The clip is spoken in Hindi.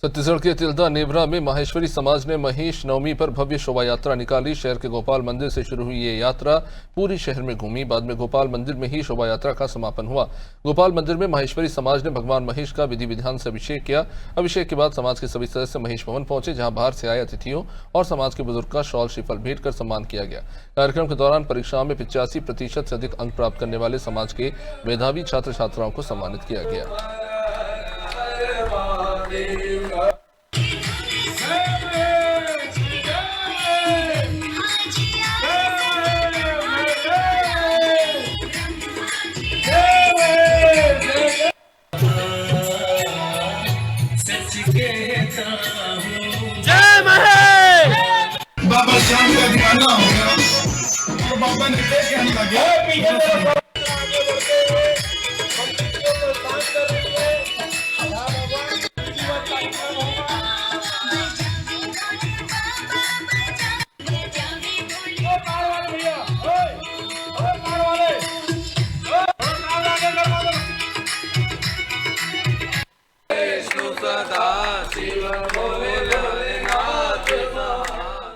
छत्तीसगढ़ के तिल्दा नेवरा में माहेश्वरी समाज ने महेश नवमी पर भव्य शोभा यात्रा निकाली। शहर के गोपाल मंदिर से शुरू हुई ये यात्रा पूरी शहर में घूमी। बाद में गोपाल मंदिर में ही शोभा यात्रा का समापन हुआ। गोपाल मंदिर में माहेश्वरी समाज ने भगवान महेश का विधि विधान से अभिषेक किया। अभिषेक के बाद समाज के सभी सदस्य महेश भवन पहुंचे, जहां बाहर से आए अतिथियों और समाज के बुजुर्ग का शॉल श्रीफल भेंट कर सम्मान किया गया। कार्यक्रम के दौरान परीक्षाओं में 85% से अधिक अंक प्राप्त करने वाले समाज के मेधावी छात्र छात्राओं को सम्मानित किया गया। जय महेश। बाबा श्याम का दीवाना हो गया और बाबा ने कहने लगे सदा शिव बोले